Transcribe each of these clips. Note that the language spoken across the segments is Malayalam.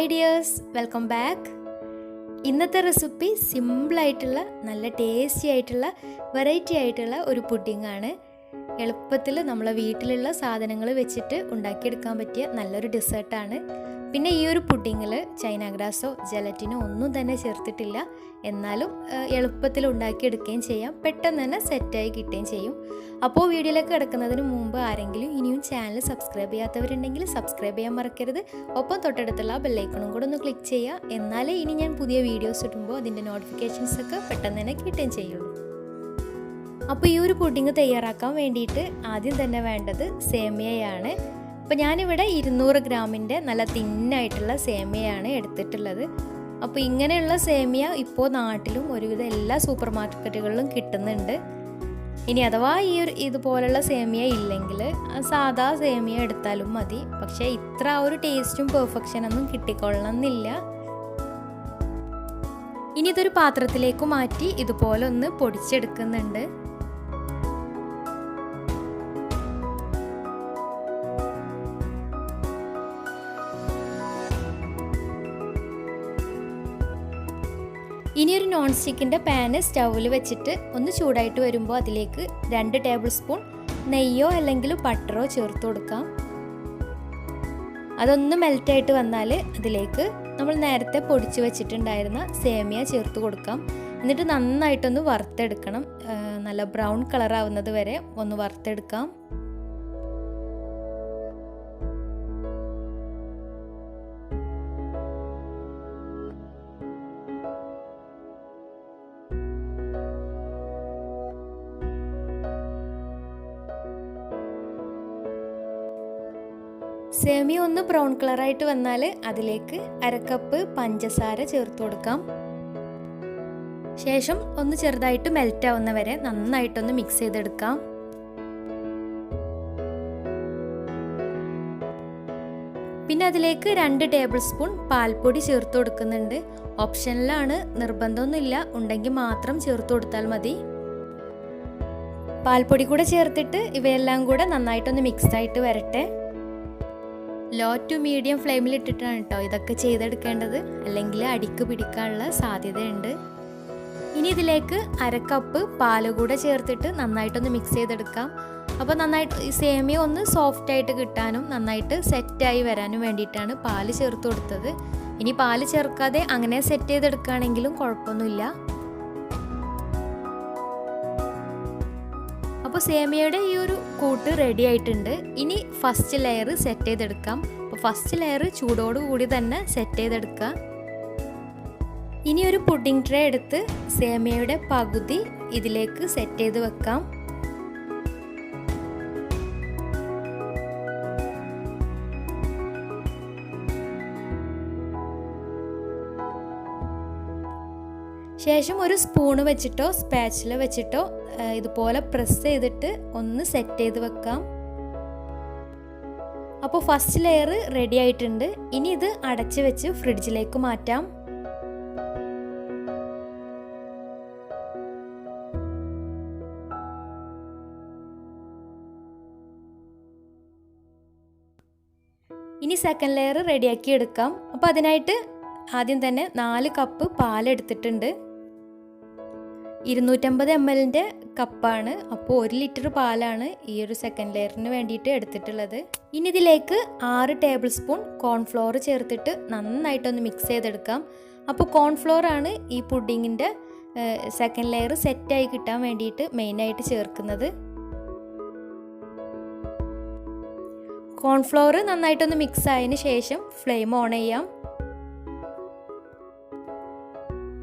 Hi dears, welcome back. ഇന്നത്തെ റെസിപ്പി സിമ്പിളായിട്ടുള്ള നല്ല ടേസ്റ്റി ആയിട്ടുള്ള വെറൈറ്റി ആയിട്ടുള്ള ഒരു പുഡിങ്ങാണ്. എളുപ്പത്തിൽ നമ്മളെ വീട്ടിലുള്ള സാധനങ്ങൾ വെച്ചിട്ട് ഉണ്ടാക്കിയെടുക്കാൻ പറ്റിയ നല്ലൊരു ഡെസേർട്ടാണ്. പിന്നെ ഈ ഒരു പുഡിങ്ങിൽ ചൈനാഗ്രാസോ ജലറ്റിനോ ഒന്നും തന്നെ ചേർത്തിട്ടില്ല. എന്നാലും എളുപ്പത്തിൽ ഉണ്ടാക്കിയെടുക്കുകയും ചെയ്യാം, പെട്ടെന്ന് തന്നെ സെറ്റായി കിട്ടുകയും ചെയ്യും. അപ്പോൾ വീഡിയോയിലേക്ക് കിടക്കുന്നതിന് മുമ്പ് ആരെങ്കിലും ഇനിയും ചാനൽ സബ്സ്ക്രൈബ് ചെയ്യാത്തവരുണ്ടെങ്കിൽ സബ്സ്ക്രൈബ് ചെയ്യാൻ മറക്കരുത്. ഒപ്പം തൊട്ടടുത്തുള്ള ബെല്ലൈക്കണും കൂടെ ഒന്ന് ക്ലിക്ക് ചെയ്യുക. എന്നാലേ ഇനി ഞാൻ പുതിയ വീഡിയോസ് ഇടുമ്പോൾ അതിൻ്റെ നോട്ടിഫിക്കേഷൻസൊക്കെ പെട്ടെന്ന് തന്നെ കിട്ടുകയും ചെയ്യുള്ളൂ. അപ്പോൾ ഈ ഒരു പുഡിങ് തയ്യാറാക്കാൻ വേണ്ടിയിട്ട് ആദ്യം തന്നെ വേണ്ടത് സേമിയയാണ്. അപ്പോൾ ഞാനിവിടെ 200 ഗ്രാമിൻ്റെ നല്ല തിന്നായിട്ടുള്ള സേമിയയാണ് എടുത്തിട്ടുള്ളത്. അപ്പോൾ ഇങ്ങനെയുള്ള സേമിയ ഇപ്പോൾ നാട്ടിലും ഒരുവിധം എല്ലാ സൂപ്പർ മാർക്കറ്റുകളിലും കിട്ടുന്നുണ്ട്. ഇനി അഥവാ ഇതുപോലുള്ള സേമിയ ഇല്ലെങ്കിൽ സാധാ സേമിയ എടുത്താലും മതി. പക്ഷേ ഇത്ര ഒരു ടേസ്റ്റും പെർഫെക്ഷനൊന്നും കിട്ടിക്കൊള്ളണമെന്നില്ല. ഇനി ഇതൊരു പാത്രത്തിലേക്ക് മാറ്റി ഇതുപോലെ ഒന്ന് പൊടിച്ചെടുക്കുന്നുണ്ട്. ഇനി ഒരു നോൺ സ്റ്റിക്കിൻ്റെ പാന് സ്റ്റൗവിൽ വെച്ചിട്ട് ഒന്ന് ചൂടായിട്ട് വരുമ്പോൾ അതിലേക്ക് 2 ടേബിൾ സ്പൂൺ നെയ്യോ അല്ലെങ്കിൽ ബട്ടറോ ചേർത്ത് കൊടുക്കാം. അതൊന്ന് മെൽറ്റായിട്ട് വന്നാൽ അതിലേക്ക് നമ്മൾ നേരത്തെ പൊടിച്ച് വെച്ചിട്ടുണ്ടായിരുന്ന സേമിയ ചേർത്ത് കൊടുക്കാം. എന്നിട്ട് നന്നായിട്ടൊന്ന് വറുത്തെടുക്കണം. നല്ല ബ്രൗൺ കളർ ആവുന്നത് വരെ ഒന്ന് വറുത്തെടുക്കാം. സേമിയ ഒന്ന് ബ്രൗൺ കളറായിട്ട് വന്നാൽ അതിലേക്ക് 1/2 കപ്പ് പഞ്ചസാര ചേർത്ത് കൊടുക്കാം. ശേഷം ഒന്ന് ചെറുതായിട്ട് മെൽറ്റ് ആവുന്ന വരെ നന്നായിട്ടൊന്ന് മിക്സ് ചെയ്തെടുക്കാം. പിന്നെ അതിലേക്ക് 2 ടേബിൾ സ്പൂൺ പാൽപ്പൊടി ചേർത്ത് കൊടുക്കുന്നുണ്ട്. ഓപ്ഷനിലാണ്, നിർബന്ധമൊന്നുമില്ല, ഉണ്ടെങ്കിൽ മാത്രം ചേർത്ത് കൊടുത്താൽ മതി. പാൽപ്പൊടി കൂടെ ചേർത്തിട്ട് ഇവയെല്ലാം കൂടെ നന്നായിട്ടൊന്ന് മിക്സ് ആയിട്ട് വരട്ടെ. ലോ ടു മീഡിയം ഫ്ലെയിമിൽ ഇട്ടിട്ടാണ് കേട്ടോ ഇതൊക്കെ ചെയ്തെടുക്കേണ്ടത്, അല്ലെങ്കിൽ അടിക്ക് പിടിക്കാനുള്ള സാധ്യതയുണ്ട്. ഇനി ഇതിലേക്ക് 1/2 കപ്പ് പാല് കൂടെ ചേർത്തിട്ട് നന്നായിട്ടൊന്ന് മിക്സ് ചെയ്തെടുക്കാം. അപ്പോൾ നന്നായിട്ട് ഈ സേമിയ ഒന്ന് സോഫ്റ്റ് ആയിട്ട് കിട്ടാനും നന്നായിട്ട് സെറ്റായി വരാനും വേണ്ടിയിട്ടാണ് പാല് ചേർത്ത് കൊടുത്തത്. ഇനി പാല് ചേർക്കാതെ അങ്ങനെ സെറ്റ് ചെയ്തെടുക്കുകയാണെങ്കിലും കുഴപ്പമൊന്നുമില്ല. അപ്പോൾ സേമിയയുടെ ഈ ഒരു കൂട്ട് റെഡി ആയിട്ടുണ്ട്. ഇനി ഫസ്റ്റ് ലെയർ സെറ്റ് ചെയ്തെടുക്കാം. അപ്പോൾ ഫസ്റ്റ് ലെയർ ചൂടോടുകൂടി തന്നെ സെറ്റ് ചെയ്തെടുക്കുക. ഇനി ഒരു പുഡിംഗ് ട്രേ എടുത്ത് സേമിയയുടെ പകുതി ഇതിലേക്ക് സെറ്റ് ചെയ്ത് വെക്കാം. ശേഷം ഒരു സ്പൂണ് വെച്ചിട്ടോ സ്പാച്ചില വെച്ചിട്ടോ ഇതുപോലെ പ്രസ് ചെയ്തിട്ട് ഒന്ന് സെറ്റ് ചെയ്ത് വെക്കാം. അപ്പോൾ ഫസ്റ്റ് ലെയർ റെഡി ആയിട്ടുണ്ട്. ഇനി ഇത് അടച്ച് വെച്ച് ഫ്രിഡ്ജിലേക്ക് മാറ്റാം. ഇനി സെക്കൻഡ് ലെയർ റെഡിയാക്കി എടുക്കാം. അപ്പോൾ അതിനായിട്ട് ആദ്യം തന്നെ 4 കപ്പ് പാലെടുത്തിട്ടുണ്ട്. 250 ml കപ്പാണ്. അപ്പോൾ 1 ലിറ്റർ പാലാണ് ഈ ഒരു സെക്കൻഡ് ലെയറിന് വേണ്ടിയിട്ട് എടുത്തിട്ടുള്ളത്. ഇനി ഇതിലേക്ക് 6 ടേബിൾ സ്പൂൺ കോൺഫ്ലോർ ചേർത്തിട്ട് നന്നായിട്ടൊന്ന് മിക്സ് ചെയ്തെടുക്കാം. അപ്പോൾ കോൺഫ്ലോർ ആണ് ഈ പുഡിങ്ങിൻ്റെ സെക്കൻഡ് ലെയർ സെറ്റായി കിട്ടാൻ വേണ്ടിയിട്ട് മെയിനായിട്ട് ചേർക്കുന്നത്. കോൺഫ്ലോർ നന്നായിട്ടൊന്ന് മിക്സ് ആയതിന് ശേഷം ഫ്ലെയിം ഓൺ ചെയ്യാം.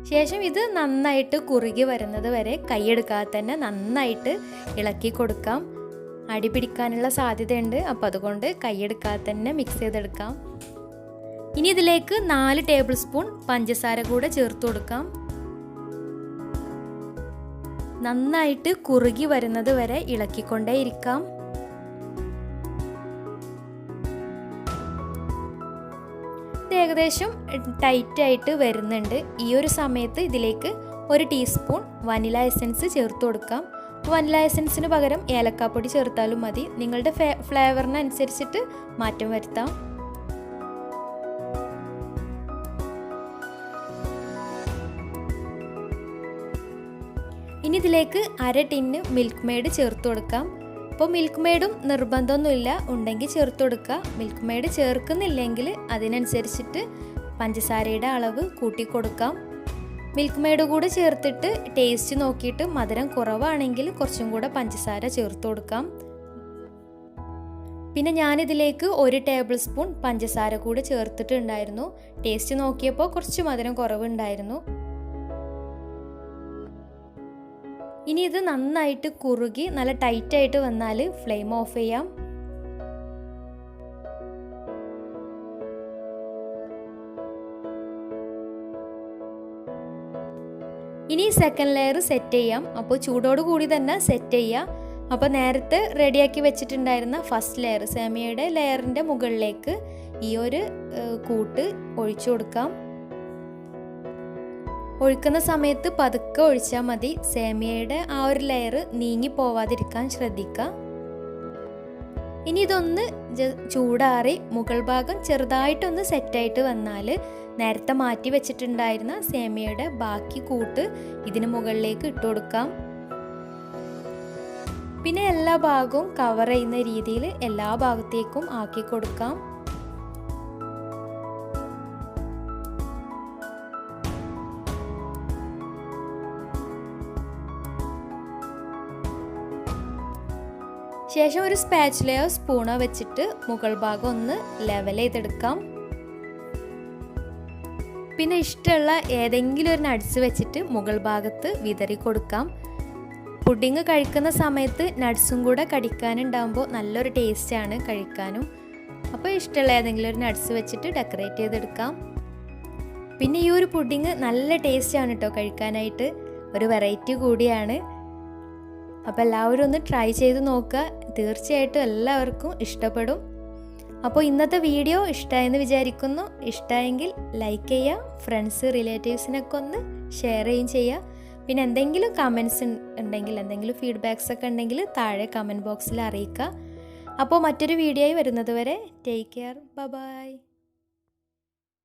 ശേഷം ഇത് നന്നായിട്ട് കുറുകി വരുന്നത് വരെ കൈയെടുക്കാതെ തന്നെ നന്നായിട്ട് ഇളക്കി കൊടുക്കാം. അടി പിടിക്കാനുള്ള സാധ്യതയുണ്ട്. അപ്പോൾ അതുകൊണ്ട് കൈയെടുക്കാതെ തന്നെ മിക്സ് ചെയ്തെടുക്കാം. ഇനി ഇതിലേക്ക് 4 ടേബിൾ സ്പൂൺ പഞ്ചസാര കൂടെ ചേർത്ത് കൊടുക്കാം. നന്നായിട്ട് കുറുകി വരുന്നത് വരെ ഇളക്കിക്കൊണ്ടേ ഇരിക്കാം. ഏകദേശം ടൈറ്റായിട്ട് വരുന്നുണ്ട്. ഈ ഒരു സമയത്ത് ഇതിലേക്ക് 1 ടീസ്പൂൺ വനില എസൻസ് ചേർത്ത് കൊടുക്കാം. വനില എസൻസിന് പകരം ഏലക്കാപ്പൊടി ചേർത്താലും മതി. നിങ്ങളുടെ ഫ്ലേവറിനനുസരിച്ചിട്ട് മാറ്റം വരുത്താം. ഇതിലേക്ക് 1/2 ടിന്ന് മിൽക്ക് മെയ്ഡ് ചേർത്ത് കൊടുക്കാം. അപ്പോൾ മിൽക്ക് മെയ്ഡും നിർബന്ധമൊന്നുമില്ല, ഉണ്ടെങ്കിൽ ചേർത്ത് കൊടുക്കുക. മിൽക്ക് മെയ്ഡ് ചേർക്കുന്നില്ലെങ്കിൽ അതിനനുസരിച്ചിട്ട് പഞ്ചസാരയുടെ അളവ് കൂട്ടി കൊടുക്കാം. മിൽക്ക് മെയ്ഡ് കൂടെ ചേർത്തിട്ട് ടേസ്റ്റ് നോക്കിയിട്ട് മധുരം കുറവാണെങ്കിൽ കുറച്ചും കൂടെ പഞ്ചസാര ചേർത്ത് കൊടുക്കാം. പിന്നെ ഞാനിതിലേക്ക് 1 ടേബിൾ സ്പൂൺ പഞ്ചസാര കൂടെ ചേർത്തിട്ടുണ്ടായിരുന്നു. ടേസ്റ്റ് നോക്കിയപ്പോൾ കുറച്ച് മധുരം കുറവുണ്ടായിരുന്നു. ഇനി ഇത് നന്നായിട്ട് കുറുകി നല്ല ടൈറ്റായിട്ട് വന്നാൽ ഫ്ലെയിം ഓഫ് ചെയ്യാം. ഇനി സെക്കൻഡ് ലെയർ സെറ്റ് ചെയ്യാം. അപ്പോൾ ചൂടോട് കൂടി തന്നെ സെറ്റ് ചെയ്യാം. അപ്പോൾ നേരത്തെ റെഡിയാക്കി വെച്ചിട്ടുണ്ടായിരുന്ന ഫസ്റ്റ് ലെയർ സേമിയയുടെ ലെയറിൻ്റെ മുകളിലേക്ക് ഈ ഒരു കൂട്ട് ഒഴിച്ചു കൊടുക്കാം. ഒഴിക്കുന്ന സമയത്ത് പതുക്കെ ഒഴിച്ചാൽ മതി. സേമിയയുടെ ആ ഒരു ലെയർ നീങ്ങി പോവാതിരിക്കാൻ ശ്രദ്ധിക്കുക. ഇനി ഇതൊന്ന് ചൂടാറി മുകൾ ഭാഗം ചെറുതായിട്ടൊന്ന് സെറ്റായിട്ട് വന്നാൽ നേരത്തെ മാറ്റി വെച്ചിട്ടുണ്ടായിരുന്ന സേമിയയുടെ ബാക്കി കൂട്ട് ഇതിന് മുകളിലേക്ക് ഇട്ട് കൊടുക്കാം. പിന്നെ എല്ലാ ഭാഗവും കവർ ചെയ്യുന്ന രീതിയിൽ എല്ലാ ഭാഗത്തേക്കും ആക്കി കൊടുക്കാം. ശേഷം ഒരു സ്പാച്ചുലയോ സ്പൂണോ വെച്ചിട്ട് മുകൾ ഭാഗം ഒന്ന് ലെവൽ ചെയ്തെടുക്കാം. പിന്നെ ഇഷ്ടമുള്ള ഏതെങ്കിലും ഒരു നട്ട്സ് വെച്ചിട്ട് മുകൾ ഭാഗത്ത് വിതറി കൊടുക്കാം. പുഡിങ് കഴിക്കുന്ന സമയത്ത് നട്ട്സും കൂടെ കടിക്കാനുണ്ടാകുമ്പോൾ നല്ലൊരു ടേസ്റ്റാണ് കഴിക്കാനും. അപ്പോൾ ഇഷ്ടമുള്ള ഏതെങ്കിലും ഒരു നട്ട്സ് വെച്ചിട്ട് ഡെക്കറേറ്റ് ചെയ്തെടുക്കാം. പിന്നെ ഈ ഒരു പുഡിങ് നല്ല ടേസ്റ്റാണ് കേട്ടോ കഴിക്കാനായിട്ട്, ഒരു വെറൈറ്റി കൂടിയാണ്. അപ്പോൾ എല്ലാവരും ഒന്ന് ട്രൈ ചെയ്ത് നോക്കുക, തീർച്ചയായിട്ടും എല്ലാവർക്കും ഇഷ്ടപ്പെടും. അപ്പോൾ ഇന്നത്തെ വീഡിയോ ഇഷ്ടമായെന്ന് വിചാരിക്കുന്നു. ഇഷ്ടമായെങ്കിൽ ലൈക്ക് ചെയ്യുക, ഫ്രണ്ട്സ് റിലേറ്റീവ്സിനൊക്കെ ഒന്ന് ഷെയർ ചെയ്യുകയും ചെയ്യുക. പിന്നെ എന്തെങ്കിലും കമൻസ് ഉണ്ടെങ്കിൽ, എന്തെങ്കിലും ഫീഡ്ബാക്സ് ഒക്കെ ഉണ്ടെങ്കിൽ താഴെ കമൻറ്റ് ബോക്സിൽ അറിയിക്കുക. അപ്പോൾ മറ്റൊരു വീഡിയോയിൽ വരുന്നത് വരെ ടേക്ക് കെയർ, ബൈ.